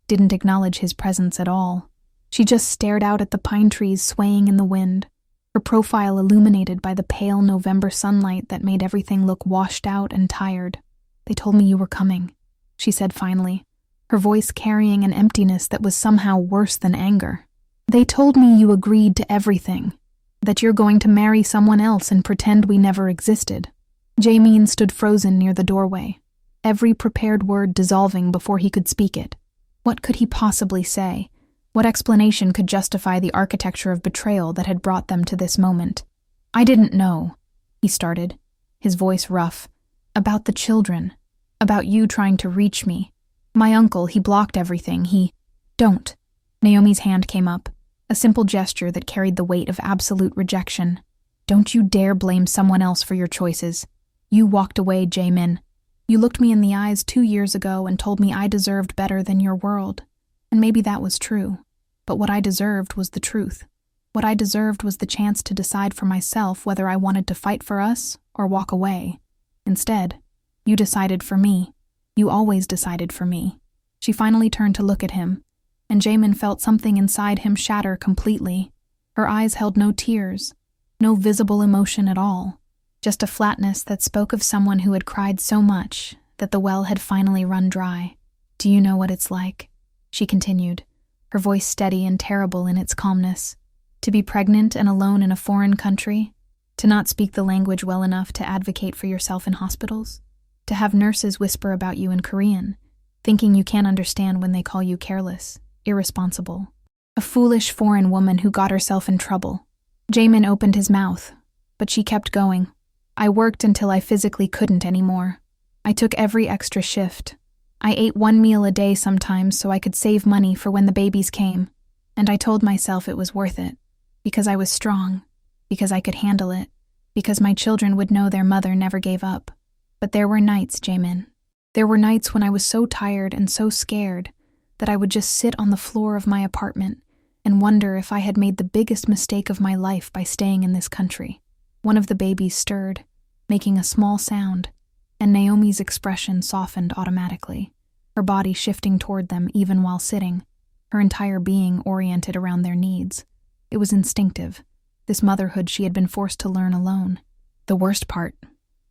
didn't acknowledge his presence at all. She just stared out at the pine trees swaying in the wind, her profile illuminated by the pale November sunlight that made everything look washed out and tired. "They told me you were coming," she said finally, her voice carrying an emptiness that was somehow worse than anger. "They told me you agreed to everything, that you're going to marry someone else and pretend we never existed." Jaemin stood frozen near the doorway, every prepared word dissolving before he could speak it. What could he possibly say? What explanation could justify the architecture of betrayal that had brought them to this moment? "I didn't know," he started, his voice rough. "About the children. About you trying to reach me. My uncle, he blocked everything. Don't." Naomi's hand came up, a simple gesture that carried the weight of absolute rejection. "Don't you dare blame someone else for your choices. You walked away, Jaemin. You looked me in the eyes 2 years ago and told me I deserved better than your world. And maybe that was true. But what I deserved was the truth. What I deserved was the chance to decide for myself whether I wanted to fight for us or walk away. Instead, you decided for me. You always decided for me." She finally turned to look at him, and Jaemin felt something inside him shatter completely. Her eyes held no tears, no visible emotion at all, just a flatness that spoke of someone who had cried so much that the well had finally run dry. "Do you know what it's like?" she continued, her voice steady and terrible in its calmness. "To be pregnant and alone in a foreign country? To not speak the language well enough to advocate for yourself in hospitals? To have nurses whisper about you in Korean, thinking you can't understand when they call you careless, irresponsible? A foolish foreign woman who got herself in trouble." Jaemin opened his mouth, but she kept going. "I worked until I physically couldn't anymore. I took every extra shift. I ate 1 meal a day sometimes so I could save money for when the babies came. And I told myself it was worth it, because I was strong, because I could handle it, because my children would know their mother never gave up. But there were nights, Jaemin. There were nights when I was so tired and so scared that I would just sit on the floor of my apartment and wonder if I had made the biggest mistake of my life by staying in this country." One of the babies stirred, making a small sound, and Naomi's expression softened automatically, her body shifting toward them even while sitting, her entire being oriented around their needs. It was instinctive, this motherhood she had been forced to learn alone. "The worst part,"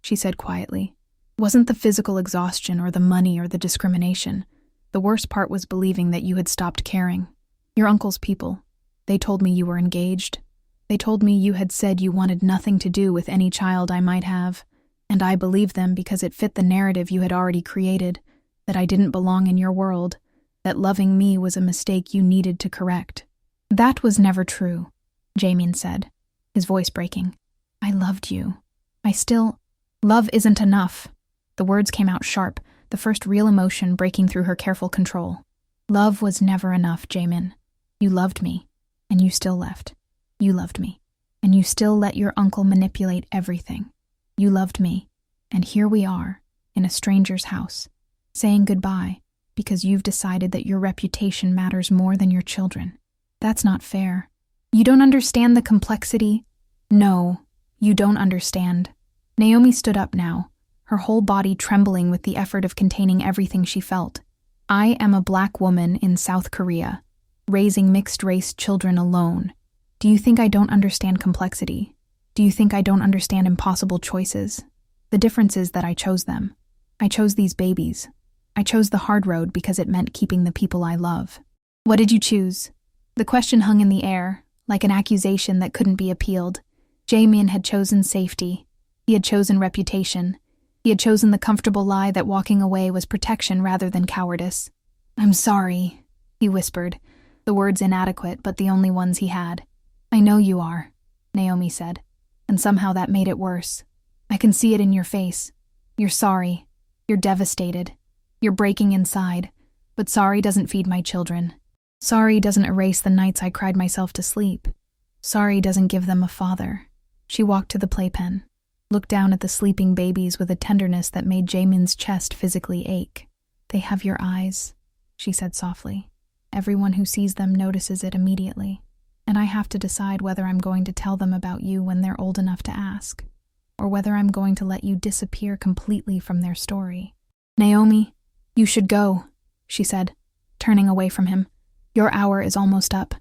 she said quietly, "wasn't the physical exhaustion or the money or the discrimination. The worst part was believing that you had stopped caring. Your uncle's people, they told me you were engaged. They told me you had said you wanted nothing to do with any child I might have, and I believed them because it fit the narrative you had already created, that I didn't belong in your world, that loving me was a mistake you needed to correct." "That was never true," Jaemin said, his voice breaking. "I loved you. I still... Love isn't enough." The words came out sharp, the first real emotion breaking through her careful control. "Love was never enough, Jaemin. You loved me, and you still left. You loved me, and you still let your uncle manipulate everything. You loved me, and here we are, in a stranger's house, saying goodbye because you've decided that your reputation matters more than your children. That's not fair. You don't understand the complexity." "No, you don't understand." Naomi stood up now, her whole body trembling with the effort of containing everything she felt. "I am a black woman in South Korea, raising mixed-race children alone. Do you think I don't understand complexity? Do you think I don't understand impossible choices? The difference is that I chose them. I chose these babies. I chose the hard road because it meant keeping the people I love." "What did you choose?" The question hung in the air, like an accusation that couldn't be appealed. Jae-min had chosen safety. He had chosen reputation. He had chosen the comfortable lie that walking away was protection rather than cowardice. "I'm sorry," he whispered, the words inadequate but the only ones he had. "I know you are," Naomi said, and somehow that made it worse. "I can see it in your face. You're sorry. You're devastated. You're breaking inside, but sorry doesn't feed my children. Sorry doesn't erase the nights I cried myself to sleep. Sorry doesn't give them a father." She walked to the playpen, looked down at the sleeping babies with a tenderness that made Jaemin's chest physically ache. "They have your eyes," she said softly. "Everyone who sees them notices it immediately, and I have to decide whether I'm going to tell them about you when they're old enough to ask, or whether I'm going to let you disappear completely from their story." "Naomi, you should go," she said, turning away from him. "Your hour is almost up,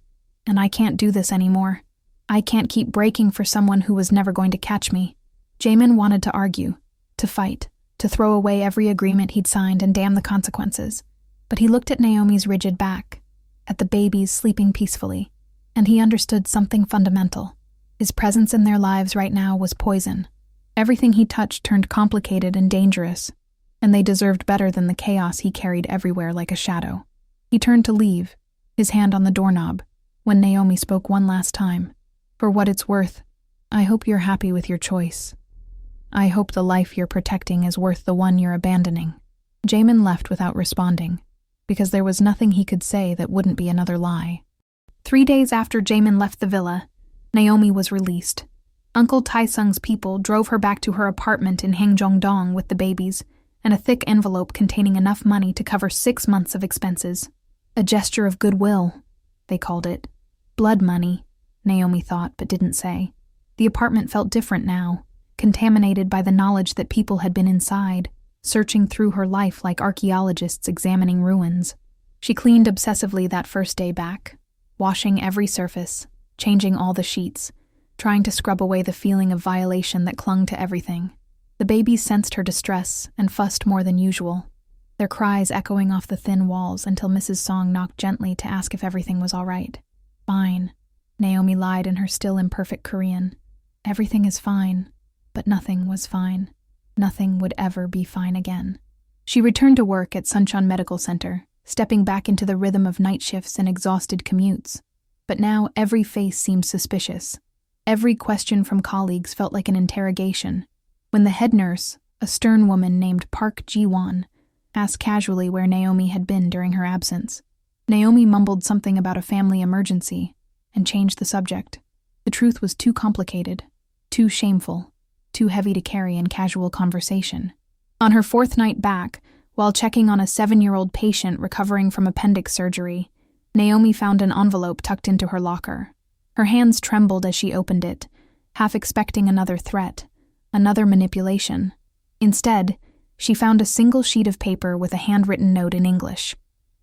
and I can't do this anymore. I can't keep breaking for someone who was never going to catch me." Jaemin wanted to argue, to fight, to throw away every agreement he'd signed and damn the consequences. But he looked at Naomi's rigid back, at the babies sleeping peacefully, and he understood something fundamental. His presence in their lives right now was poison. Everything he touched turned complicated and dangerous, and they deserved better than the chaos he carried everywhere like a shadow. He turned to leave, his hand on the doorknob, when Naomi spoke one last time. "For what it's worth, I hope you're happy with your choice. I hope the life you're protecting is worth the one you're abandoning." Jaemin left without responding, because there was nothing he could say that wouldn't be another lie. 3 days after Jaemin left the villa, Naomi was released. Uncle Taesung's people drove her back to her apartment in Hangjeongdong with the babies and a thick envelope containing enough money to cover 6 months of expenses. A gesture of goodwill, they called it. Blood money, Naomi thought but didn't say. The apartment felt different now, contaminated by the knowledge that people had been inside, searching through her life like archaeologists examining ruins. She cleaned obsessively that first day back, washing every surface, changing all the sheets, trying to scrub away the feeling of violation that clung to everything. The babies sensed her distress and fussed more than usual, their cries echoing off the thin walls until Mrs. Song knocked gently to ask if everything was all right. "Fine," Naomi lied in her still imperfect Korean. "Everything is fine." But nothing was fine. Nothing would ever be fine again. She returned to work at Suncheon Medical Center, stepping back into the rhythm of night shifts and exhausted commutes. But now every face seemed suspicious. Every question from colleagues felt like an interrogation. When the head nurse, a stern woman named Park Ji-won, asked casually where Naomi had been during her absence, Naomi mumbled something about a family emergency and changed the subject. The truth was too complicated, too shameful, too heavy to carry in casual conversation. On her 4th night back, while checking on a 7-year-old patient recovering from appendix surgery, Naomi found an envelope tucked into her locker. Her hands trembled as she opened it, half expecting another threat, another manipulation. Instead, she found a single sheet of paper with a handwritten note in English.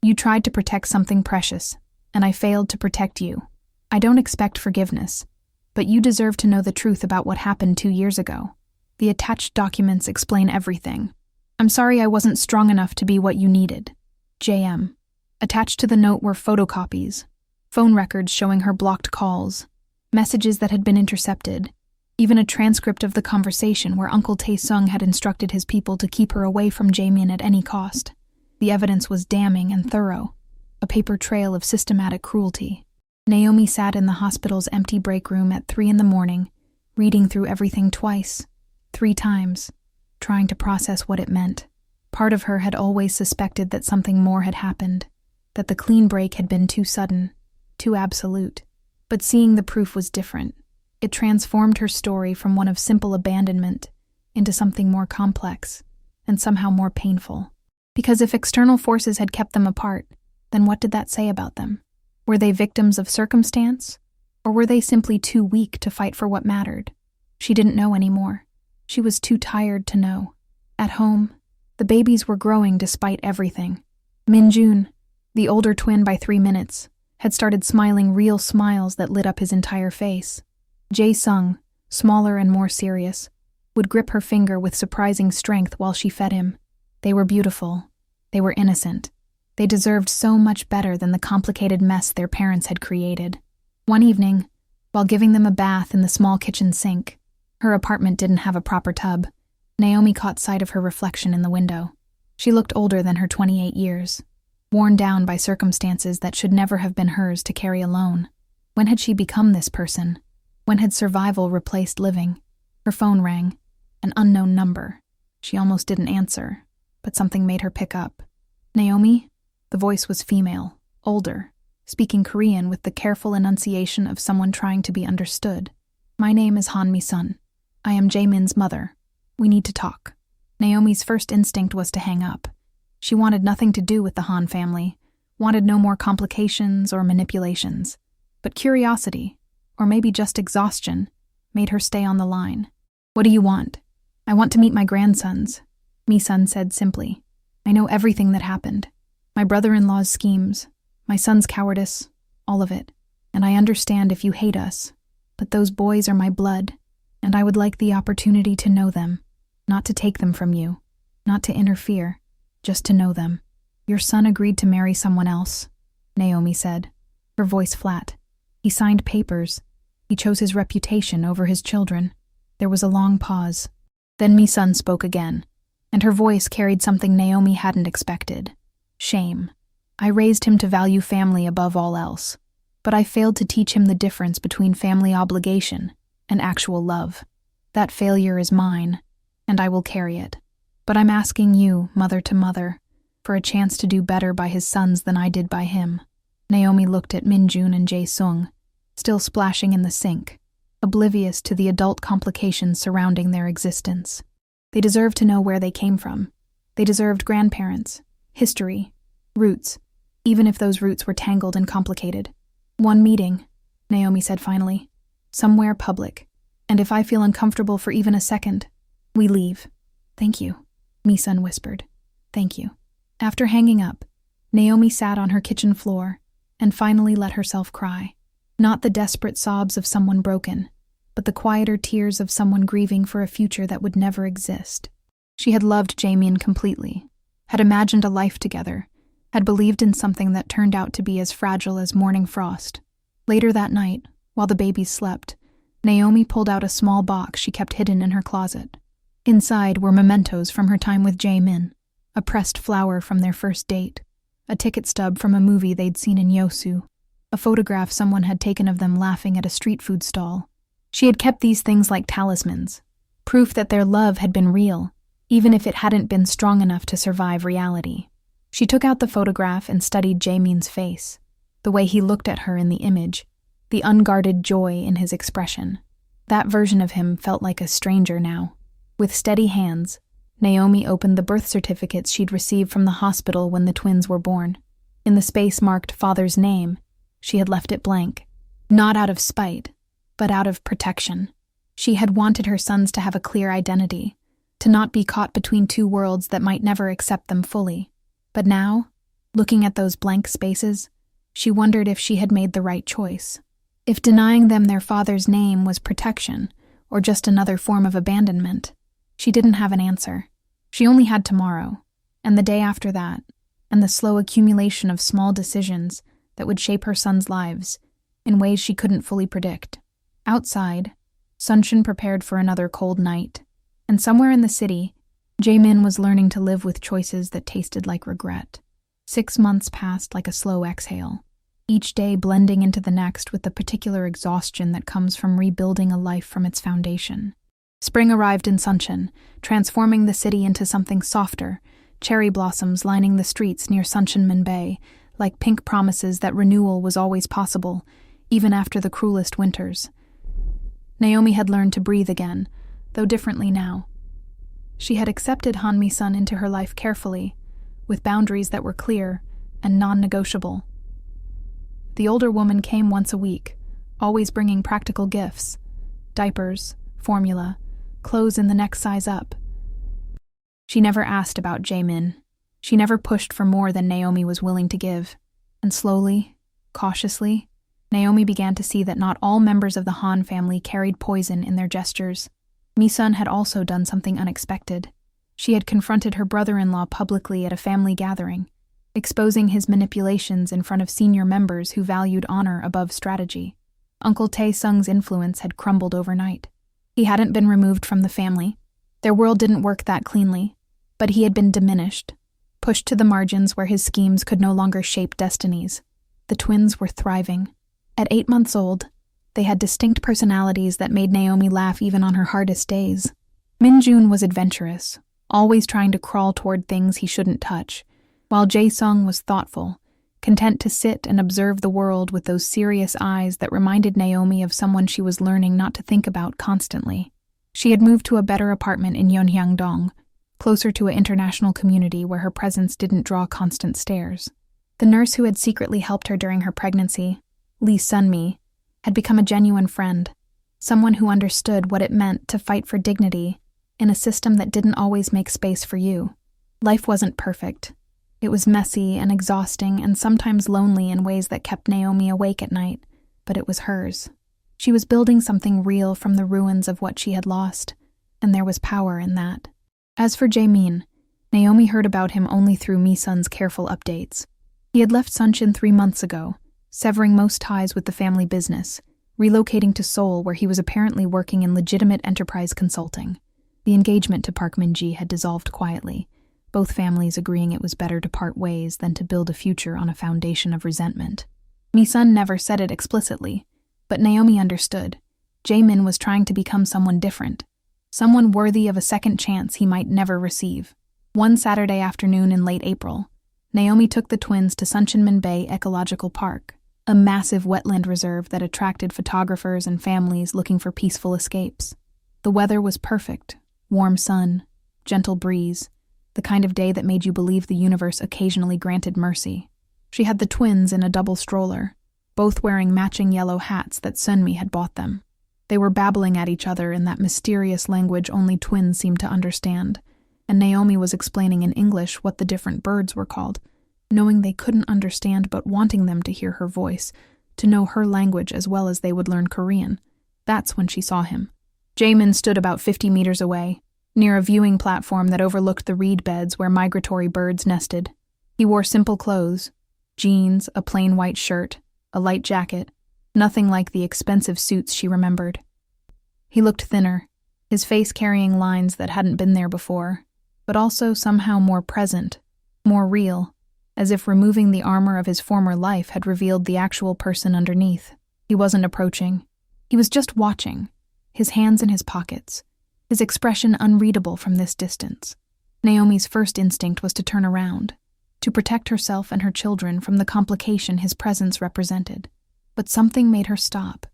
"You tried to protect something precious, and I failed to protect you. I don't expect forgiveness, but you deserve to know the truth about what happened 2 years ago. The attached documents explain everything. I'm sorry I wasn't strong enough to be what you needed. JM." Attached to the note were photocopies, phone records showing her blocked calls, messages that had been intercepted, even a transcript of the conversation where Uncle Taesung had instructed his people to keep her away from Jaemin at any cost. The evidence was damning and thorough, a paper trail of systematic cruelty. Naomi sat in the hospital's empty break room at 3 a.m, reading through everything twice, 3 times, trying to process what it meant. Part of her had always suspected that something more had happened, that the clean break had been too sudden, too absolute. But seeing the proof was different. It transformed her story from one of simple abandonment into something more complex and somehow more painful. Because if external forces had kept them apart, then what did that say about them? Were they victims of circumstance, or were they simply too weak to fight for what mattered? She didn't know anymore. She was too tired to know. At home, the babies were growing despite everything. Minjun, the older twin by 3 minutes, had started smiling real smiles that lit up his entire face. Jae-sung, smaller and more serious, would grip her finger with surprising strength while she fed him. They were beautiful. They were innocent. They deserved so much better than the complicated mess their parents had created. One evening, while giving them a bath in the small kitchen sink, her apartment didn't have a proper tub, Naomi caught sight of her reflection in the window. She looked older than her 28 years, worn down by circumstances that should never have been hers to carry alone. When had she become this person? When had survival replaced living? Her phone rang, an unknown number. She almost didn't answer, but something made her pick up. Naomi? The voice was female, older, speaking Korean with the careful enunciation of someone trying to be understood. My name is Han Mi-sun. I am Jaemin's mother. We need to talk. Naomi's first instinct was to hang up. She wanted nothing to do with the Han family, wanted no more complications or manipulations. But curiosity, or maybe just exhaustion, made her stay on the line. What do you want? I want to meet my grandsons, Mi-sun said simply. I know everything that happened. My brother-in-law's schemes, my son's cowardice, all of it. And I understand if you hate us, but those boys are my blood, and I would like the opportunity to know them, not to take them from you, not to interfere, just to know them. Your son agreed to marry someone else, Naomi said, her voice flat. He signed papers. He chose his reputation over his children. There was a long pause. Then Mi-sun spoke again, and her voice carried something Naomi hadn't expected. Shame. I raised him to value family above all else, but I failed to teach him the difference between family obligation and actual love. That failure is mine, and I will carry it. But I'm asking you, mother to mother, for a chance to do better by his sons than I did by him. Naomi looked at Minjun and Jae-sung, still splashing in the sink, oblivious to the adult complications surrounding their existence. They deserved to know where they came from. They deserved grandparents, history, roots, even if those roots were tangled and complicated. One meeting, Naomi said finally, somewhere public, and if I feel uncomfortable for even a second, we leave. Thank you, Mi-sun whispered. Thank you. After hanging up, Naomi sat on her kitchen floor and finally let herself cry. Not the desperate sobs of someone broken, but the quieter tears of someone grieving for a future that would never exist. She had loved Jaemin completely, had imagined a life together, had believed in something that turned out to be as fragile as morning frost. Later that night, while the babies slept, Naomi pulled out a small box she kept hidden in her closet. Inside were mementos from her time with Jaemin, a pressed flower from their first date, a ticket stub from a movie they'd seen in Yosu, a photograph someone had taken of them laughing at a street food stall. She had kept these things like talismans, proof that their love had been real, even if it hadn't been strong enough to survive reality. She took out the photograph and studied Jaemin's face, the way he looked at her in the image, the unguarded joy in his expression. That version of him felt like a stranger now. With steady hands, Naomi opened the birth certificates she'd received from the hospital when the twins were born. In the space marked father's name, she had left it blank. Not out of spite, but out of protection. She had wanted her sons to have a clear identity, to not be caught between two worlds that might never accept them fully. But now, looking at those blank spaces, she wondered if she had made the right choice. If denying them their father's name was protection, or just another form of abandonment. She didn't have an answer. She only had tomorrow, and the day after that, and the slow accumulation of small decisions that would shape her sons' lives in ways she couldn't fully predict. Outside, Sunshin prepared for another cold night, and somewhere in the city, Jaemin was learning to live with choices that tasted like regret. 6 months passed like a slow exhale, each day blending into the next with the particular exhaustion that comes from rebuilding a life from its foundation. Spring arrived in Sunshin, transforming the city into something softer, cherry blossoms lining the streets near Sunshinmin Bay, like pink promises that renewal was always possible, even after the cruelest winters. Naomi had learned to breathe again, though differently now. She had accepted Han Mi-sun into her life carefully, with boundaries that were clear and non-negotiable. The older woman came once a week, always bringing practical gifts, diapers, formula, clothes in the next size up. She never asked about Jaemin. She never pushed for more than Naomi was willing to give. And slowly, cautiously, Naomi began to see that not all members of the Han family carried poison in their gestures. Mi-sun had also done something unexpected. She had confronted her brother-in-law publicly at a family gathering, exposing his manipulations in front of senior members who valued honor above strategy. Uncle Tae-sung's influence had crumbled overnight. He hadn't been removed from the family. Their world didn't work that cleanly, but he had been diminished, pushed to the margins where his schemes could no longer shape destinies. The twins were thriving. At 8 months old, they had distinct personalities that made Naomi laugh even on her hardest days. Min-jun was adventurous, always trying to crawl toward things he shouldn't touch, while Jae-sung was thoughtful, content to sit and observe the world with those serious eyes that reminded Naomi of someone she was learning not to think about constantly. She had moved to a better apartment in Yeonhyang-dong, closer to an international community where her presence didn't draw constant stares. The nurse who had secretly helped her during her pregnancy, Lee Sun-mi, had become a genuine friend, someone who understood what it meant to fight for dignity in a system that didn't always make space for you. Life wasn't perfect. It was messy and exhausting and sometimes lonely in ways that kept Naomi awake at night, but it was hers. She was building something real from the ruins of what she had lost, and there was power in that. As for Jaemin, Naomi heard about him only through Mi-sun's careful updates. He had left Sunshin 3 months ago, severing most ties with the family business, relocating to Seoul where he was apparently working in legitimate enterprise consulting. The engagement to Park Min-ji had dissolved quietly, both families agreeing it was better to part ways than to build a future on a foundation of resentment. Mi-sun never said it explicitly, but Naomi understood. Jaemin was trying to become someone different, someone worthy of a second chance he might never receive. One Saturday afternoon in late April, Naomi took the twins to Suncheonmin Bay Ecological Park, a massive wetland reserve that attracted photographers and families looking for peaceful escapes. The weather was perfect, warm sun, gentle breeze, the kind of day that made you believe the universe occasionally granted mercy. She had the twins in a double stroller, both wearing matching yellow hats that Sunmi had bought them. They were babbling at each other in that mysterious language only twins seemed to understand, and Naomi was explaining in English what the different birds were called, knowing they couldn't understand but wanting them to hear her voice, to know her language as well as they would learn Korean. That's when she saw him. Jaemin stood about 50 meters away, near a viewing platform that overlooked the reed beds where migratory birds nested. He wore simple clothes, jeans, a plain white shirt, a light jacket, nothing like the expensive suits she remembered. He looked thinner, his face carrying lines that hadn't been there before, but also somehow more present, more real, as if removing the armor of his former life had revealed the actual person underneath. He wasn't approaching. He was just watching, his hands in his pockets, his expression unreadable from this distance. Naomi's first instinct was to turn around, to protect herself and her children from the complication his presence represented. But something made her stop.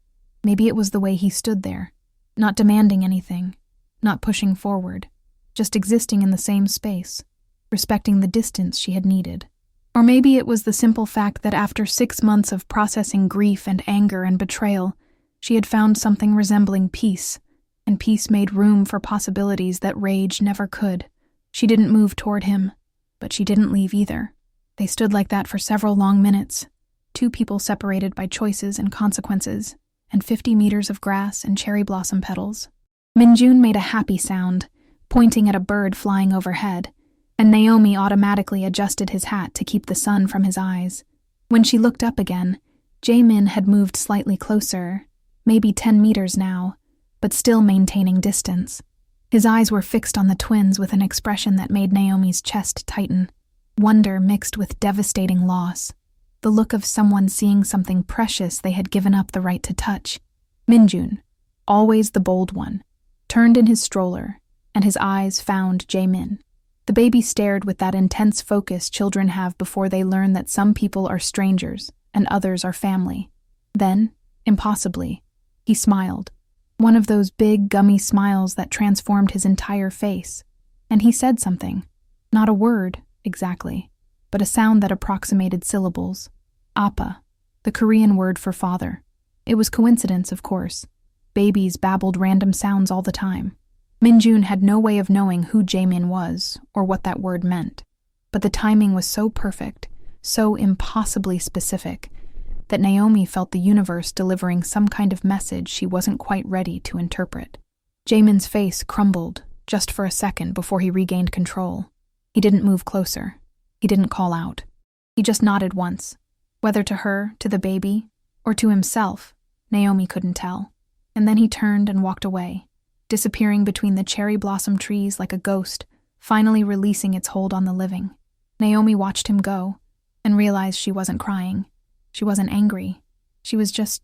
Maybe it was the way he stood there, not demanding anything, not pushing forward, just existing in the same space, respecting the distance she had needed. Or maybe it was the simple fact that after 6 months of processing grief and anger and betrayal, she had found something resembling peace, and peace made room for possibilities that rage never could. She didn't move toward him, but she didn't leave either. They stood like that for several long minutes, 2 people separated by choices and consequences, and 50 meters of grass and cherry blossom petals. Min-jun made a happy sound, pointing at a bird flying overhead, and Naomi automatically adjusted his hat to keep the sun from his eyes. When she looked up again, Jaemin had moved slightly closer, maybe 10 meters now, but still maintaining distance. His eyes were fixed on the twins with an expression that made Naomi's chest tighten, wonder mixed with devastating loss, the look of someone seeing something precious they had given up the right to touch. Min-jun, always the bold one, turned in his stroller, and his eyes found Jaemin. The baby stared with that intense focus children have before they learn that some people are strangers and others are family. Then, impossibly, he smiled. One of those big, gummy smiles that transformed his entire face. And he said something. Not a word, exactly, but a sound that approximated syllables. Appa, the Korean word for father. It was coincidence, of course. Babies babbled random sounds all the time. Minjun had no way of knowing who Jaemin was or what that word meant, but the timing was so perfect, so impossibly specific, that Naomi felt the universe delivering some kind of message she wasn't quite ready to interpret. Jaemin's face crumbled just for a second before he regained control. He didn't move closer. He didn't call out. He just nodded once, whether to her, to the baby, or to himself. Naomi couldn't tell. And then he turned and walked away, disappearing between the cherry blossom trees like a ghost, finally releasing its hold on the living. Naomi watched him go and realized she wasn't crying. She wasn't angry. She was just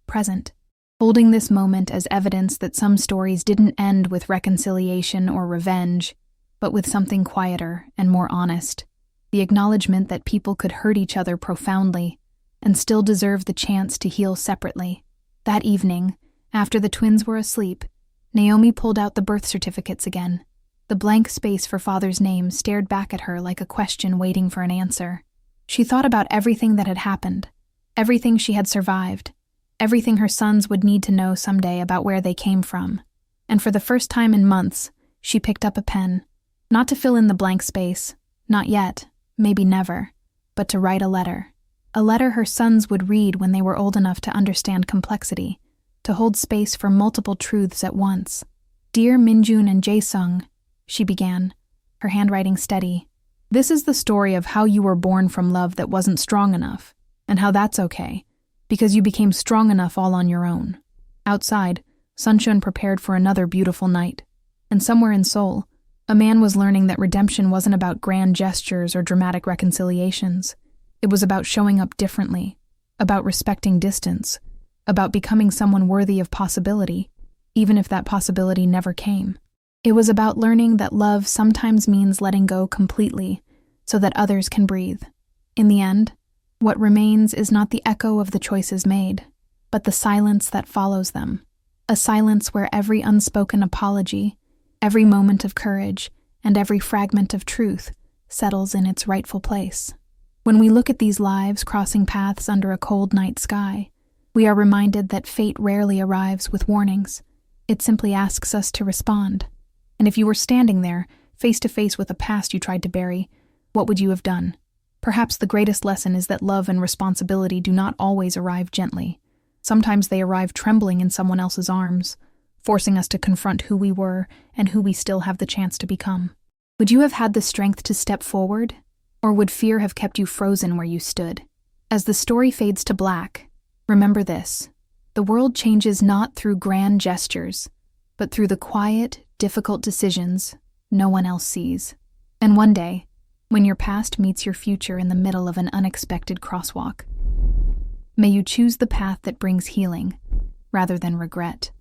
present, holding this moment as evidence that some stories didn't end with reconciliation or revenge, but with something quieter and more honest. The acknowledgement that people could hurt each other profoundly and still deserve the chance to heal separately. That evening, after the twins were asleep, Naomi pulled out the birth certificates again. The blank space for father's name stared back at her like a question waiting for an answer. She thought about everything that had happened, everything she had survived, everything her sons would need to know someday about where they came from. And for the first time in months, she picked up a pen, not to fill in the blank space, not yet, maybe never, but to write a letter. A letter her sons would read when they were old enough to understand complexity, to hold space for multiple truths at once. "Dear Minjun and Jae-sung," she began, her handwriting steady. "This is the story of how you were born from love that wasn't strong enough, and how that's okay, because you became strong enough all on your own." Outside, Sunshun prepared for another beautiful night, and somewhere in Seoul, a man was learning that redemption wasn't about grand gestures or dramatic reconciliations. It was about showing up differently, about respecting distance, about becoming someone worthy of possibility, even if that possibility never came. It was about learning that love sometimes means letting go completely so that others can breathe. In the end, what remains is not the echo of the choices made, but the silence that follows them. A silence where every unspoken apology, every moment of courage, and every fragment of truth settles in its rightful place. When we look at these lives crossing paths under a cold night sky, we are reminded that fate rarely arrives with warnings. It simply asks us to respond. And if you were standing there, face to face with a past you tried to bury, what would you have done? Perhaps the greatest lesson is that love and responsibility do not always arrive gently. Sometimes they arrive trembling in someone else's arms, forcing us to confront who we were and who we still have the chance to become. Would you have had the strength to step forward? Or would fear have kept you frozen where you stood? As the story fades to black, remember this: the world changes not through grand gestures, but through the quiet, difficult decisions no one else sees. And one day, when your past meets your future in the middle of an unexpected crosswalk, may you choose the path that brings healing rather than regret.